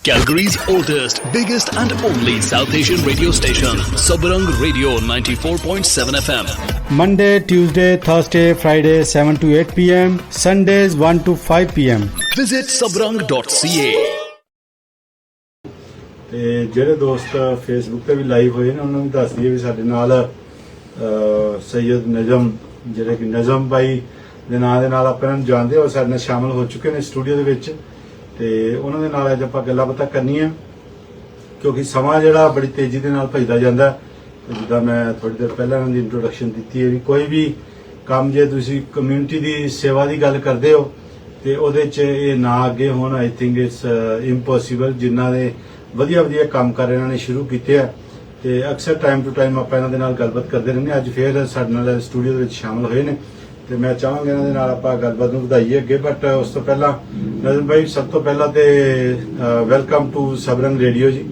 Calgary's oldest, biggest and only South Asian radio station, Sabrang Radio 94.7 FM. Monday, Tuesday, Thursday, Friday 7 to 8 p.m. Sundays 1 to 5 p.m. Visit sabrang.ca. ਤੇ ਜਿਹੜੇ ਦੋਸਤ Facebook ਤੇ ਵੀ live ਹੋਏ ਨੇ ਉਹਨਾਂ ਨੂੰ ਦੱਸ ਦਈਏ ਵੀ ਸਾਡੇ ਨਾਲ ਸੈਯਦ ਨਜ਼ਮ ਜਿਹੜੇ ਕਿ ਨਜ਼ਮ ਭਾਈ ਦੇ ਨਾਂ ਦੇ ਨਾਲ ਆਪਾਂ ਨੂੰ ਜਾਣਦੇ ਹੋ ਸਾਡੇ ਨਾਲ ਸ਼ਾਮਲ ਹੋ ਚੁੱਕੇ ਨੇ ਸਟੂਡੀਓ ਦੇ ਵਿੱਚ ਤੇ ਉਹਨਾਂ ਦੇ ਨਾਲ ਅੱਜ ਆਪਾਂ ਗੱਲਾਂ ਬਾਤਾਂ ਕਰਨੀਆਂ ਕਿਉਂਕਿ ਸਮਾਂ ਜਿਹੜਾ ਬੜੀ ਤੇਜ਼ੀ ਦੇ ਨਾਲ ਭੱਜਦਾ ਜਾਂਦਾ ਤੇ ਜਿੱਦਾਂ ਮੈਂ ਥੋੜੀ ਦੇਰ ਪਹਿਲਾਂ ਇਹਨਾਂ ਦੀ ਇੰਟਰੋਡਕਸ਼ਨ ਦਿੱਤੀ ਹੈ ਵੀ ਕੋਈ ਵੀ ਕੰਮ ਜੇ ਤੁਸੀਂ ਕਮਿਊਨਿਟੀ ਦੀ ਸੇਵਾ ਦੀ ਗੱਲ ਕਰਦੇ ਹੋ ਤੇ ਉਹਦੇ 'ਚ ਇਹ ਨਾ ਅੱਗੇ ਹੋਣ ਆਈ ਥਿੰਕ ਇਟਸ ਇੰਪੋਸੀਬਲ ਜਿਨ੍ਹਾਂ ਦੇ ਵਧੀਆ ਕੰਮ ਕਰ ਇਹਨਾਂ ਨੇ ਸ਼ੁਰੂ ਕੀਤੇ ਆ ਤੇ ਅਕਸਰ ਟਾਈਮ ਟੂ ਟਾਈਮ ਆਪਾਂ ਇਹਨਾਂ ਦੇ ਨਾਲ ਗੱਲਬਾਤ ਕਰਦੇ ਰਹਿੰਦੇ ਅੱਜ ਫੇਰ ਸਾਡੇ ਨਾਲ ਸਟੂਡੀਓ ਦੇ ਵਿੱਚ ਸ਼ਾਮਲ ਹੋਏ ਨੇ ਤੇ ਮੈਂ ਚਾਹਾਂਗਾ ਇਹਨਾਂ ਦੇ ਨਾਲ ਆਪਾਂ ਗੱਲਬਾਤ ਨੂੰ ਵਧਾਈਏ ਅੱਗੇ ਬਟ ਉਸ ਤੋਂ ਪਹਿਲਾਂ नजम भाई सब तो पहला तो वेलकम टू सबरंग रेडियो जी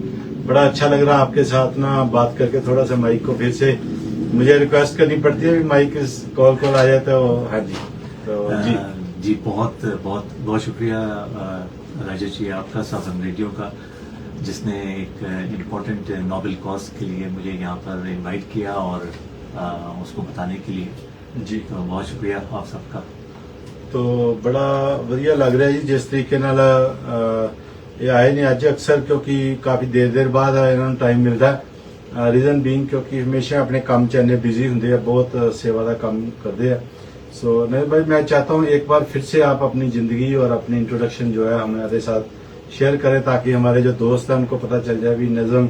बड़ा अच्छा लग रहा है आपके साथ ना बात करके थोड़ा सा माइक को फिर से मुझे रिक्वेस्ट करनी पड़ती है माइक कॉल आ जाए तो हाँ जी तो जी बहुत बहुत बहुत शुक्रिया राजेश जी आपका सबरंग रेडियो का जिसने एक इम्पोर्टेंट नोबेल कॉज के लिए मुझे यहाँ पर इनवाइट किया और उसको बताने के लिए जी तो बहुत शुक्रिया आप सबका तो बड़ा वधिया लग रहा है जी जिस तरीके नाल ये आए ने अज अक्सर क्योंकि काफ़ी देर बाद इन्होंने टाइम मिलता है रीजन बीइंग क्योंकि हमेशा अपने काम च इन्ने बिजी होंगे बहुत सेवा का काम करते हैं सो नहीं भाई मैं चाहता हूँ एक बार फिर से आप अपनी ज़िंदगी और अपनी इंट्रोडक्शन जो है हमारे साथ शेयर करें ताकि हमारे जो दोस्त हैं उनको पता चल जाए भी नज़म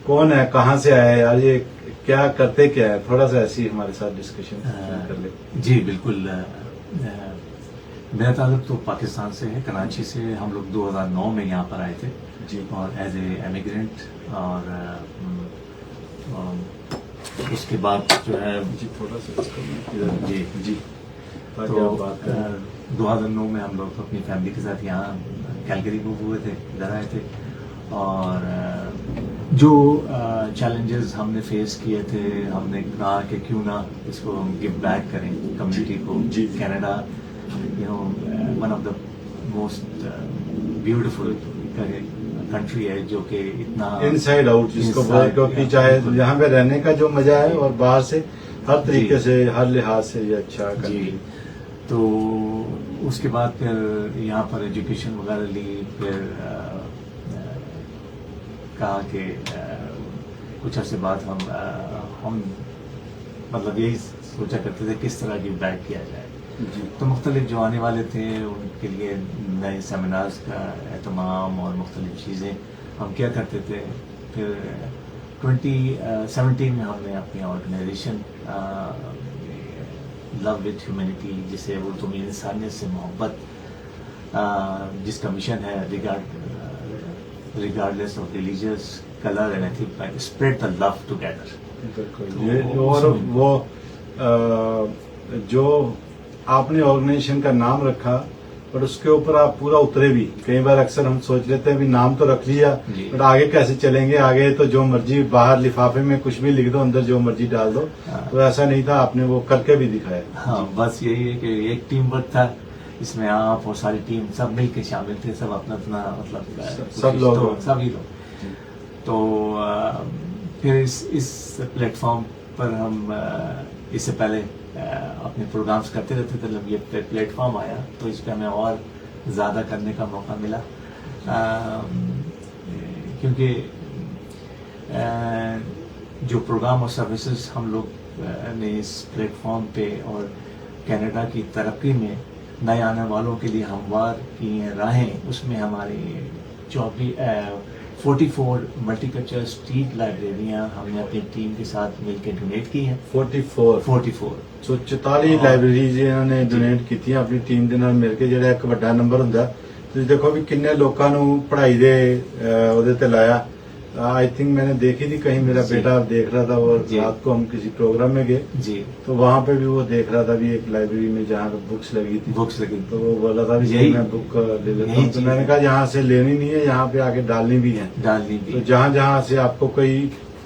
कौन है कहाँ से आया है यार ये क्या करते क्या है थोड़ा सा ऐसी हमारे साथ डिस्कशन कर ले जी बिल्कुल मेरा ताल्लुक तो पाकिस्तान से है कराची से हम लोग 2009 में यहाँ पर आए थे जी और एज ए एमिग्रेंट और उसके बाद जो है जी थोड़ा सा जी जी तो 2009 में हम लोग अपनी फैमिली के साथ यहाँ कैलगरी मूव हुए थे इधर आए थे और जो चैलेंजेस हमने फेस किए थे हमने कहा कि क्यों ना इसको हम गिव बैक करें कम्युनिटी को Canada one of the most beautiful country है जो कि इतना इनसाइड आउट जिसको क्योंकि चाहे यहाँ पे रहने का जो मजा है और बाहर से हर तरीके से हर लिहाज से ये अच्छा जी तो उसके बाद फिर यहाँ पर एजुकेशन वगैरह ली फिर कहा कि कुछ अर्से बाद हम मतलब यही सोचा करते थे किस तरह गिव बैक किया जाए तो मुख्तलिफ जो आने वाले थे उनके लिए नए सेमिनार्स का एहतमाम और मुख्तलिफ चीज़ें हम क्या करते थे फिर 2017 में हमने अपनी ऑर्गेनाइजेशन लव विद ह्यूमैनिटी जिसे उर्दू में इंसानियत से मोहब्बत जिसका मिशन है regardless of religious colour and ethic spread the love together और वो जो आपने ऑर्गेनाइजेशन का नाम रखा पर उसके ऊपर आप पूरा उतरे भी कई बार अक्सर हम सोच लेते हैं भी नाम तो रख लिया पर आगे कैसे चलेंगे आगे तो जो मर्जी बाहर लिफाफे में कुछ भी लिख दो अंदर जो मर्जी डाल दो तो ऐसा नहीं था आपने वो करके भी दिखाया हाँ बस यही है कि एक टीम वर्क था इसमें आप और सारी टीम सब मिलकर शामिल थे सब अपना अपना मतलब सब लोग सभी लोग तो फिर इस प्लेटफॉर्म पर हम इससे पहले अपने प्रोग्राम्स करते रहते थे जब ये प्लेटफॉर्म आया तो इस पर हमें और ज़्यादा करने का मौका मिला क्योंकि जो प्रोग्राम और सर्विसेज हम लोग ने इस प्लेटफॉर्म पे और कनाडा की तरक्की में नए आने वालों के लिए हमवार की राहें उसमें हमारी 44 मल्टीकल्चरल स्ट्रीट लाइब्रेरियां हमने अपनी टीम के साथ मिलकर डोनेट की हैं 44 सो 44 ਲਾਇਬ੍ਰੇਰੀਜ਼ ਇਹਨਾਂ ਨੇ ਡੋਨੇਟ ਕੀਤੀਆਂ ਆਪਣੀ ਟੀਮ ਦੇ ਨਾਲ ਮਿਲ ਕੇ ਜਿਹੜਾ ਇੱਕ ਵੱਡਾ ਨੰਬਰ ਹੁੰਦਾ ਤੁਸੀਂ ਦੇਖੋ ਵੀ ਕਿੰਨੇ ਲੋਕਾਂ ਨੂੰ ਪੜ੍ਹਾਈ ਦੇ ਉਹਦੇ ਤੇ ਲਾਇਆ आई थिंक मैंने देखी थी कहीं मेरा बेटा देख रहा था और रात को हम किसी प्रोग्राम में गए जी तो वहाँ पे भी वो देख रहा था भी एक लाइब्रेरी में जहाँ पे बुक्स लगी थी तो वो बोला था भी मैं बुक ले लेता हूँ तो मैंने कहा यहाँ से लेनी नहीं है यहाँ पे आके डालनी भी है तो जहाँ जहाँ से आपको कोई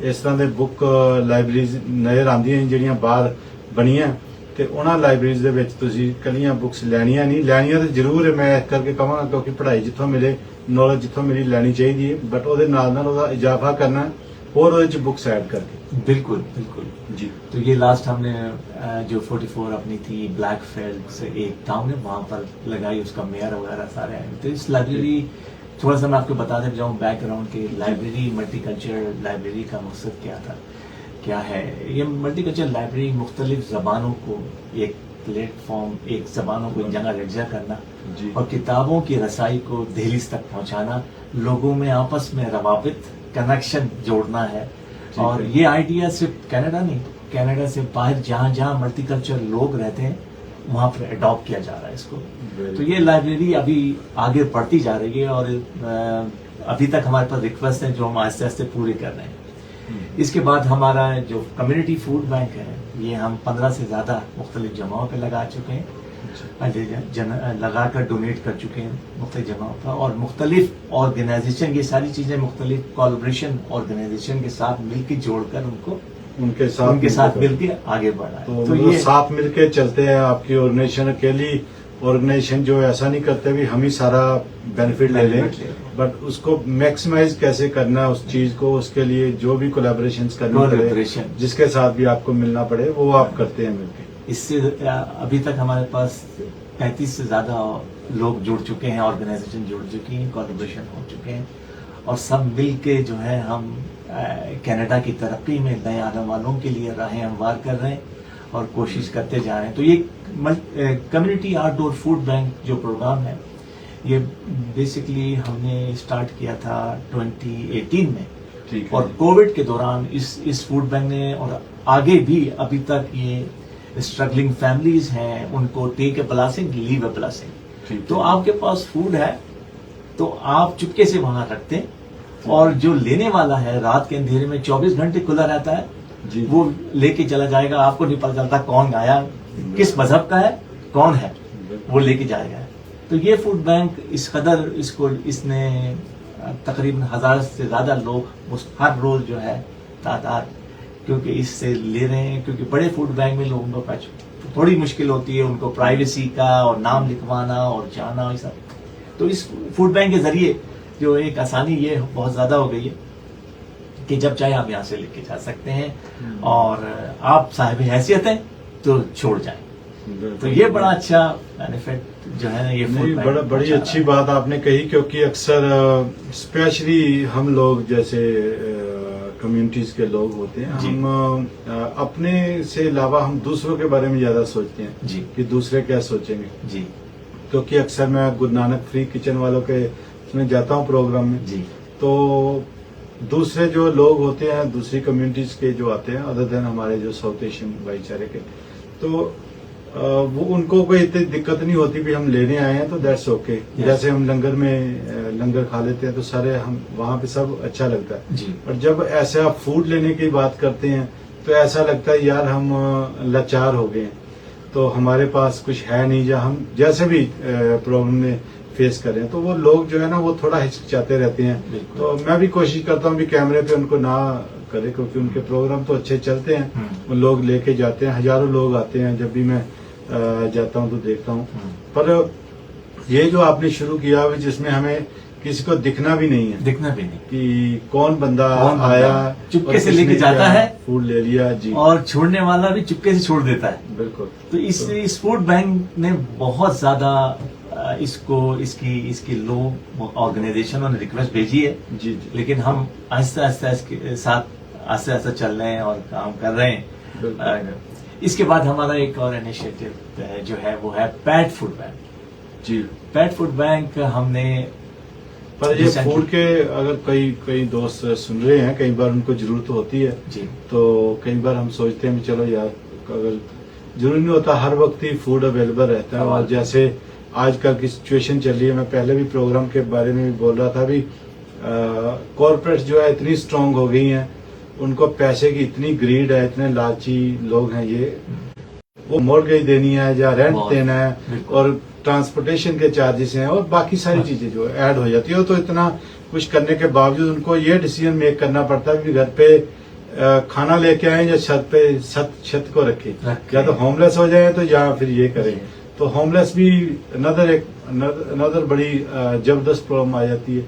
इस तरह के बुक लाइब्रेरीज नजर आंदियां ਜਿਹੜੀਆਂ ਬਾਹਰ ਬਣੀਆਂ ਤੇ ਉਹਨਾਂ ਲਾਇਬ੍ਰੇਰੀਜ਼ ਦੇ ਵਿੱਚ ਤੁਸੀਂ ਕੱਲੀਆਂ ਬੁੱਕਸ ਲੈਣੀਆਂ ਨਹੀਂ ਲੈਣੀਆਂ ਤਾਂ ਜ਼ਰੂਰ ਹੈ ਮੈਂ ਇਸ ਕਰਕੇ ਕਹਾਂਗਾ ਕਿਉਂਕਿ ਪੜ੍ਹਾਈ ਜਿੱਥੋਂ ਮਿਲੇ ਨੌਲੇਜ ਜਿੱਥੋਂ ਮੇਰੀ ਲੈਣੀ ਚਾਹੀਦੀ ਹੈ, ਬਟ ਉਹਦੇ ਨਾਲ ਨਾਲ ਉਹਦਾ ਇਜ਼ਾਫਾ ਕਰਨਾ और ਉਹਦੇ ਚ बुक्स ऐड करके। बिल्कुल बिल्कुल जी। तो ये लास्ट हमने जो 44 अपनी थी ब्लैक फील्ड से एक टाउन है वहाँ पर लगाई, उसका मेयर वगैरह सारे आए। तो इस लाइब्रेरी थोड़ा सा मैं आपको बता दें जाऊँ बैकग्राउंड के लाइब्रेरी मल्टीकल्चरल लाइब्रेरी का मकसद क्या था, क्या है। ये मल्टीकल्चरल लाइब्रेरी मुख्तलिफ ज़बानों को एक प्लेटफॉर्म, एक ज़बानों को एक जगह यकजा करना जी। और किताबों की रसाई को दहलीज तक पहुँचाना, लोगों में आपस में रवाबित कनेक्शन जोड़ना है। और ये आइडिया सिर्फ कनाडा नहीं, कनाडा से बाहर जहाँ जहाँ मल्टीकल्चरल लोग रहते हैं वहाँ पर अडॉप्ट किया जा रहा है इसको। तो ये लाइब्रेरी अभी आगे बढ़ती जा रही है और अभी तक हमारे पास रिक्वेस्ट है जो हम आहिस्ते आहिस्ते पूरे कर रहे हैं। इसके बाद हमारा जो कम्युनिटी फूड बैंक है ये हम 15 से ज़्यादा मुख्तलिफ जमाओं पे लगा चुके हैं, लगा कर डोनेट कर चुके हैं मुख्तलिफ जगहों पर। और मुख्तलिफ ऑर्गेनाइजेशन, ये सारी चीज़ें मुख्तलिफ कोलैबोरेशन ऑर्गेनाइजेशन के साथ मिलकर जोड़कर उनके साथ मिलकर आगे बढ़ा है। तो ये साथ मिलके चलते हैं। आपकी ऑर्गेनाइजेशन अकेली ऑर्गेनाइजेशन जो ऐसा नहीं करते भी हम ही सारा बेनिफिट ले लें, बट उसको मैक्सिमाइज कैसे करना उस चीज को, उसके लिए जो भी कोलैबोरेशन करनी पड़े, जिसके साथ भी आपको मिलना पड़े वो आप करते हैं मिलकर। इससे अभी तक हमारे पास 35 से ज़्यादा लोग जुड़ चुके हैं, ऑर्गेनाइजेशन जुड़ चुकी हैं, कोलैबोरेशन हो चुके हैं और सब मिल के जो है हम कनाडा की तरक्की में नए आने वालों के लिए राहें हमवार कर रहे हैं और कोशिश करते जा रहे हैं। तो ये कम्युनिटी आउटडोर फूड बैंक जो प्रोग्राम है ये बेसिकली हमने स्टार्ट किया था 2018 में और कोविड के दौरान इस फूड बैंक ने और आगे भी अभी तक ये स्ट्रगलिंग फैमिलीज हैं उनको take a blessing leave a blessing. तो आपके पास फूड है तो आप चुपके से वहां रखते हैं और जो लेने वाला है रात के अंधेरे में 24 घंटे खुला रहता है जी। वो लेके चला जाएगा, आपको नहीं पता चलता कौन आया, किस मजहब का है, कौन है, वो लेके जाएगा। तो ये फूड बैंक इस कदर इसने तकरीबन 1000 से ज्यादा लोग हर रोज जो है तादाद क्योंकि इससे ले रहे हैं, क्योंकि बड़े फूड बैंक में लोगों को थोड़ी मुश्किल होती है उनको प्राइवेसी का और नाम लिखवाना और जाना और सब। तो इस फूड बैंक के जरिए जो एक आसानी ये बहुत ज्यादा हो गई है कि जब चाहे आप यहाँ से लेके जा सकते हैं और आप साहिब हैसियत हैं तो छोड़ जाएं। तो ये बड़ा अच्छा बेनिफिट जो है ना ये फूड बैंक बड़ी अच्छी बात आपने कही, क्योंकि अक्सर स्पेशली हम लोग जैसे कम्युनिटीज के लोग होते हैं, हम अपने से अलावा हम दूसरों के बारे में ज्यादा सोचते हैं जी। कि दूसरे क्या सोचेंगे जी। क्योंकि अक्सर मैं गुरु नानक फ्री किचन वालों के उसमें जाता हूँ प्रोग्राम में जी। तो दूसरे जो लोग होते हैं दूसरी कम्युनिटीज के जो आते हैं अदर देन हमारे जो साउथ एशियन भाईचारे के, तो वो उनको कोई इतनी दिक्कत नहीं होती भी हम लेने आए हैं तो दैट्स ओके। जैसे हम लंगर में लंगर खा लेते हैं तो सारे हम वहाँ पे सब अच्छा लगता है जी। और जब ऐसे आप फूड लेने की बात करते हैं तो ऐसा लगता है यार हम लाचार हो गए हैं, तो हमारे पास कुछ है नहीं, या हम जैसे भी प्रॉब्लम में फेस कर रहे हैं तो वो लोग जो है ना वो थोड़ा हिचकिचाते रहते हैं। तो मैं भी कोशिश करता हूँ भी कैमरे पे उनको ना करे, क्योंकि उनके प्रोग्राम तो अच्छे चलते हैं, वो लोग लेके जाते हैं, हजारों लोग आते हैं, जब भी मैं जाता हूँ तो देखता हूँ। पर ये जो आपने शुरू किया जिसमें हमें किसी को दिखना भी नहीं है, दिखना भी नहीं कि कौन बंदा आया चुपके से लेके जाता है, फूड ले लिया जी, और छोड़ने वाला भी चुपके से छोड़ देता है। बिल्कुल। तो इस फूड बैंक ने बहुत ज्यादा इसको इसकी लोग ऑर्गेनाइजेशनों ने रिक्वेस्ट भेजी है जी। लेकिन हम आहिस्ता आहिस्ता इसके साथ आहिस्ता चल रहे हैं और काम कर रहे हैं। इसके बाद हमारा एक और इनिशिएटिव जो है वो है पेट फूड बैंक जी। पेट फूड बैंक हमने पर ये फूड के अगर कई दोस्त सुन रहे हैं, कई बार उनको जरूरत होती है जी, तो कई बार हम सोचते हैं चलो यार, अगर जरूरी नहीं होता हर वक्त ही फूड अवेलेबल रहता है। और जैसे आजकल की सिचुएशन चल रही है, मैं पहले भी प्रोग्राम के बारे में भी बोल रहा था भी कॉर्पोरेट जो है इतनी स्ट्रांग हो गई हैं, उनको पैसे की इतनी ग्रीड है, इतने लालची लोग हैं, ये वो मॉर्गेज देनी है या रेंट देना है और ट्रांसपोर्टेशन के चार्जेस हैं और बाकी सारी चीजें जो ऐड हो जाती है। तो इतना कुछ करने के बावजूद उनको ये डिसीजन मेक करना पड़ता है कि घर पे खाना लेके आए या छत को रखें, या तो होमलेस हो जाए तो या फिर ये करें। तो होमलेस भी अनदर बड़ी जबरदस्त प्रॉब्लम आ जाती है।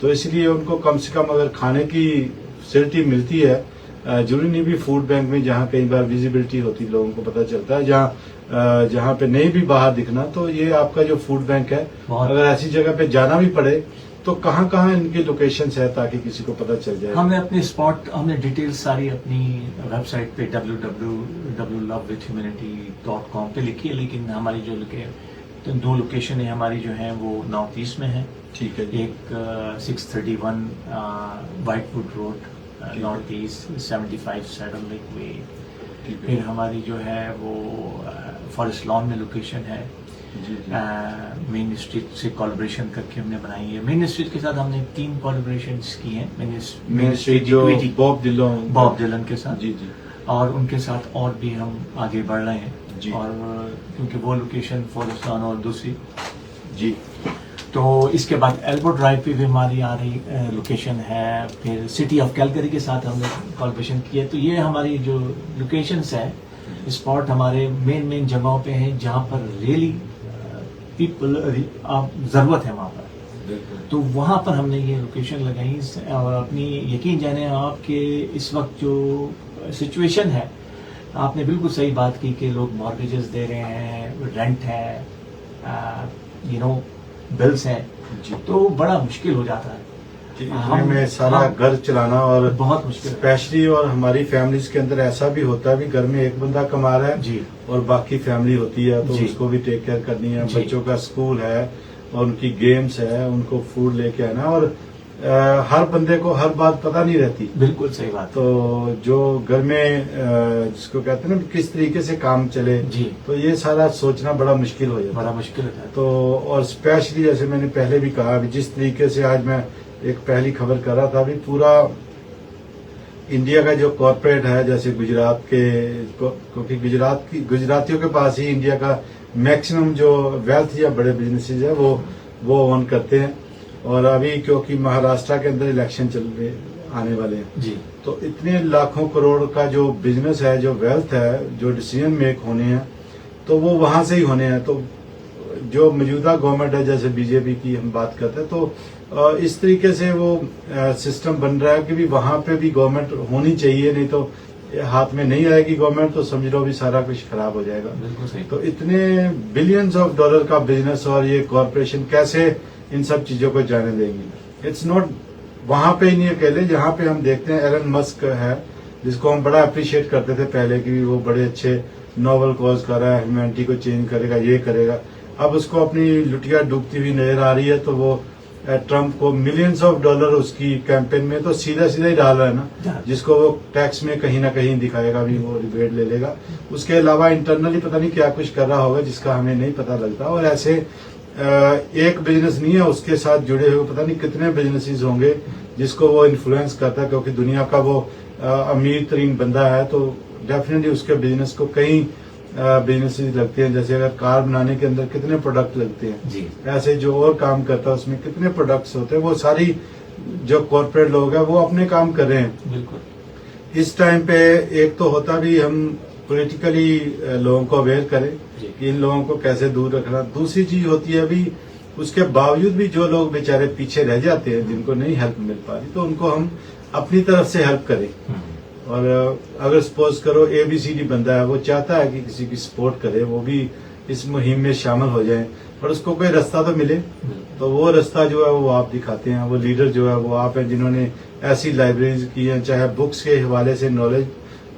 तो इसलिए उनको कम से कम अगर खाने की फैसिलिटी मिलती है, जरूरी नहीं भी फूड बैंक में, जहाँ कई बार विजिबिलिटी होती है, लोगों को पता चलता है, जहाँ पे नहीं भी बाहर दिखना, तो ये आपका जो फूड बैंक है, अगर ऐसी जगह पे जाना भी पड़े तो कहाँ कहाँ इनकी लोकेशंस है ताकि किसी को पता चल जाए। हमने अपनी स्पॉट, हमने डिटेल्स सारी अपनी वेबसाइट पे www.lovewithhumanity.com पे लिखी है, लेकिन हमारी जो तो 2 लोकेशन है हमारी जो है वो नॉर्थ ईस्ट में है। ठीक है। एक 631 Whitewood Road North East 75 Saddle Lake Way. फिर हमारी जो है वो फॉरेस्ट लॉन में लोकेशन है। मेन स्ट्रीट से कोलैबोरेशन करके हमने बनाई है। मेन स्ट्रीट के साथ हमने 3 कोलैबोरेशन की हैं। मेन स्ट्रीट जो बॉब डिलन के साथ, जी, और उनके साथ और भी हम आगे बढ़ रहे हैं जी। और क्योंकि वो लोकेशन फॉरेस्ट लॉन और दूसरी जी, तो इसके बाद एल्बो ड्राइव पे भी हमारी आ रही लोकेशन है। फिर सिटी ऑफ कैलगरी के साथ हमने कोलैबोरेशन किया। तो ये हमारी जो लोकेशंस है, स्पॉट हमारे मेन जगहों पे हैं जहाँ पर रियली पीपल आप जरूरत है वहाँ पर। तो वहाँ पर हमने ये लोकेशन लगाई और अपनी यकीन जाने आपके इस वक्त जो सिचुएशन है, आपने बिल्कुल सही बात की कि लोग मॉर्गेजेस दे रहे हैं, रेंट है, बिल्स हैं, तो बड़ा मुश्किल हो जाता है में सारा घर चलाना, और बहुत मुश्किल। स्पेशली और हमारी फैमिलीज के अंदर ऐसा भी होता है भी घर में एक बंदा कमा रहा है जी, और बाकी फैमिली होती है, तो जी, उसको भी टेक केयर करनी है। जी, बच्चों का स्कूल है और उनकी गेम्स है, उनको फूड लेके आना, और हर बंदे को हर बात पता नहीं रहती। बिल्कुल सही बात। तो जो घर में जिसको कहते हैं ना किस तरीके से काम चले जी, तो ये सारा सोचना बड़ा मुश्किल हो जाता है, बड़ा मुश्किल होता है। तो और स्पेशली जैसे मैंने पहले भी कहा, जिस तरीके से आज मैं एक पहली खबर कर रहा था, अभी पूरा इंडिया का जो कॉर्पोरेट है, जैसे गुजरात के, क्योंकि गुजरातियों के पास ही इंडिया का मैक्सिमम जो वेल्थ या बड़े बिजनेसेस है वो ओन करते हैं। और अभी क्योंकि महाराष्ट्र के अंदर इलेक्शन आने वाले हैं जी, तो इतने लाखों करोड़ का जो बिजनेस है, जो वेल्थ है, जो डिसीजन मेक होने हैं, तो वो वहां से ही होने हैं। तो जो मौजूदा गवर्नमेंट है, जैसे बीजेपी की हम बात करते हैं, तो इस तरीके से वो सिस्टम बन रहा है कि भी वहां पे भी गवर्नमेंट होनी चाहिए, नहीं तो हाथ में नहीं आएगी गवर्नमेंट तो समझ लो भी सारा कुछ खराब हो जाएगा। बिल्कुल सही। तो इतने बिलियंस ऑफ डॉलर का बिजनेस और ये कॉर्पोरेशन कैसे इन सब चीजों को जाने देंगी? इट्स नॉट वहां पे ही नहीं अकेले, जहां पे हम देखते हैं एलन मस्क है, जिसको हम बड़ा अप्रिशिएट करते थे पहले कि वो बड़े अच्छे नोबल कॉज कर रहा है, ह्यूमैनिटी को चेंज करेगा, ये करेगा। अब उसको अपनी लुटिया डूबती हुई नजर आ रही है, तो वो ट्रंप को मिलियंस ऑफ डॉलर उसकी कैंपेन में तो सीधा ही डाल रहा है ना, जिसको वो टैक्स में कहीं ना कहीं दिखाएगा भी, वो रिबेट ले लेगा। उसके अलावा इंटरनली पता नहीं क्या कुछ कर रहा होगा जिसका हमें नहीं पता लगता। और ऐसे एक बिजनेस नहीं है, उसके साथ जुड़े हुए पता नहीं कितने बिजनेसेस होंगे जिसको वो इन्फ्लुएंस करता है, क्योंकि दुनिया का वो अमीर तरीन बंदा है, तो डेफिनेटली उसके बिजनेस को कई बिजनेसेस लगते हैं। जैसे अगर कार बनाने के अंदर कितने प्रोडक्ट लगते हैं जी, ऐसे जो और काम करता है उसमें कितने प्रोडक्ट्स होते हैं, वो सारी जो कॉर्पोरेट लोग हैं वो अपने काम कर रहे हैं। बिल्कुल। इस टाइम पे एक तो होता भी हम पॉलिटिकली लोगों को अवेयर करें कि इन लोगों को कैसे दूर रखना। दूसरी चीज होती है अभी उसके बावजूद भी जो लोग बेचारे पीछे रह जाते हैं, जिनको नहीं हेल्प मिल पा रही, तो उनको हम अपनी तरफ से हेल्प करें। और अगर सपोज करो ABCD बंदा है, वो चाहता है कि किसी की सपोर्ट करे, वो भी इस मुहिम में शामिल हो जाए, पर उसको कोई रास्ता तो मिले, तो वो रास्ता जो है वो आप दिखाते हैं। वो लीडर जो है वो आप हैं जिन्होंने ऐसी लाइब्रेरीज की हैं, चाहे बुक्स के हवाले से नॉलेज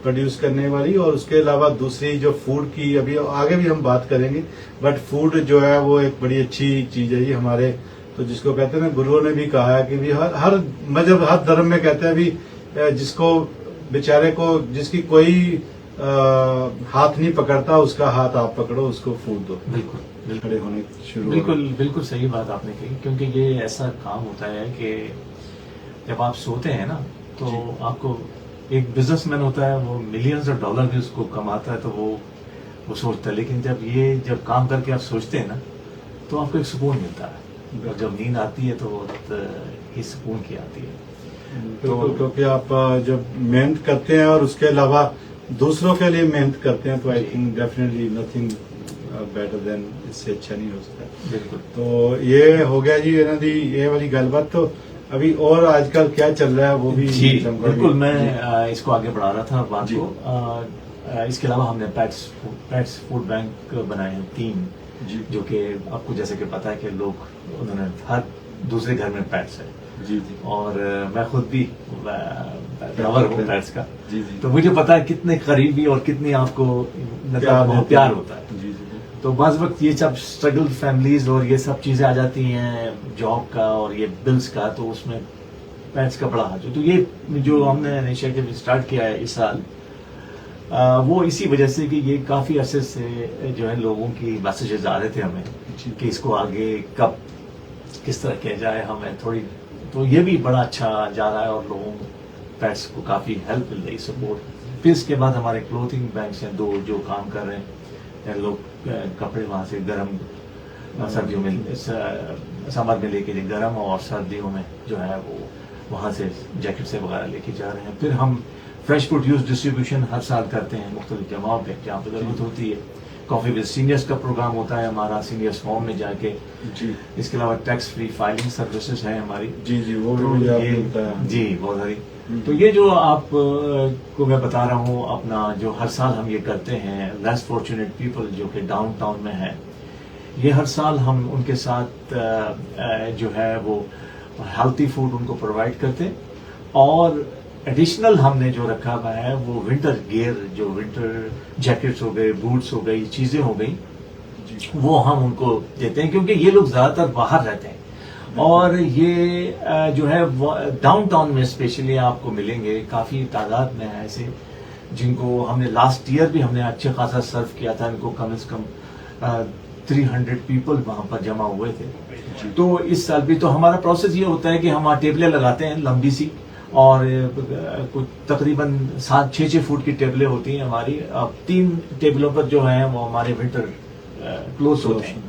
प्रोड्यूस करने वाली, और उसके अलावा दूसरी जो फूड की, अभी आगे भी हम बात करेंगे, बट फूड जो है वो एक बड़ी अच्छी चीज है। ये हमारे तो जिसको कहते हैं ना, गुरुओं ने भी कहा है कि भी हर मजहब, हर धर्म में कहते हैं भी जिसको बेचारे को, जिसकी कोई हाथ नहीं पकड़ता, उसका हाथ आप पकड़ो, उसको फूड दो। बिल्कुल खड़े होने शुरू। बिल्कुल सही बात आपने कही, क्योंकि ये ऐसा काम होता है कि जब आप सोते हैं ना, तो आपको एक बिजनेसमैन होता है, वो मिलियंस ऑफ डॉलर भी उसको कमाता है, तो वो सोचता है, लेकिन जब काम करके आप सोचते हैं ना, तो आपको एक सुकून मिलता है। और जब नींद आती है तो ये सुकून की आती है। तो क्योंकि आप जब मेहनत करते हैं और उसके अलावा दूसरों के लिए मेहनत करते हैं, तो I think definitely nothing better than इससे अच्छा नहीं हो सकता। बिल्कुल। तो ये हो गया जी इन्हों दी ये वाली गलबात। तो अभी और आजकल क्या चल रहा है वो भी जी समझा बिल्कुल, भी। मैं इसको आगे बढ़ा रहा था बात जी। को। इसके अलावा हमने पेट्स फूड बैंक बनाए हैं 3, जी जो कि आपको जैसे कि पता है कि लोग उन्होंने हर दूसरे घर में पेट्स है, जी जी और मैं खुद भी लवर हूँ पेट्स का। जी जी तो मुझे पता है कितने करीबी और कितनी आपको मतलब बहुत प्यार होता है। जी जी तो बाज़ वक्त ये सब स्ट्रगल फैमिलीज और ये सब चीजें आ जाती हैं जॉब का और ये बिल्स का, तो उसमें पेट्स का बड़ा हाथ। तो ये जो हमने इनिशिएटिव स्टार्ट किया है इस साल, वो इसी वजह से कि ये काफी अरसे से जो है लोगों की मैसेजेस आ रहे थे हमें कि इसको आगे कब किस तरह किया जाए हमें थोड़ी, तो ये भी बड़ा अच्छा जा रहा है और लोगों पेट्स को काफी हेल्प मिल रही, सपोर्ट। फिर इसके बाद हमारे क्लोथिंग बैंक्स हैं 2 जो काम कर रहे हैं। लोग कपड़े वहां से गर्म सर्दियों में समर में लेके गर्म, और सर्दियों में जो है वो वहां से जैकेट से वगैरह लेके जा रहे हैं। फिर हम फ्रेश प्रोड्यूस डिस्ट्रीब्यूशन हर साल करते हैं मुख्तलिफ जगहों पे जहाँ पे जरूरत होती है। कॉफी विद सीनियर्स का प्रोग्राम होता है हमारा, सीनियर्स होम में जाके। जी इसके अलावा टैक्स फ्री फाइलिंग सर्विसेज है हमारी। जी जी वो तो भी आपने ये बताया। जी बहुत सारी। तो ये जो आप को मैं बता रहा हूँ अपना, जो हर साल हम ये करते हैं लेस फॉर्चुनेट पीपल जो कि डाउन टाउन में है, ये हर साल हम उनके साथ जो है वो हेल्थी फूड उनको प्रोवाइड करते हैं, और एडिशनल हमने जो रखा हुआ है वो विंटर गियर, जो विंटर जैकेट्स हो गए, बूट्स हो गई, चीजें हो गई, वो हम उनको देते हैं क्योंकि ये लोग ज्यादातर बाहर रहते हैं। और ये जो है डाउनटाउन में स्पेशली आपको मिलेंगे, काफी तादाद में है ऐसे जिनको हमने लास्ट ईयर भी हमने अच्छे खासा सर्व किया था। इनको कम से कम 300 पीपल वहां पर जमा हुए थे। तो इस साल भी तो हमारा प्रोसेस ये होता है कि हम टेबलें लगाते हैं लंबी सी, और कुछ तकरीबन 7-6 फुट की टेबलें होती हैं हमारी। अब 3 टेबलों पर जो है वो हमारे विंटर क्लोथ होते हैं,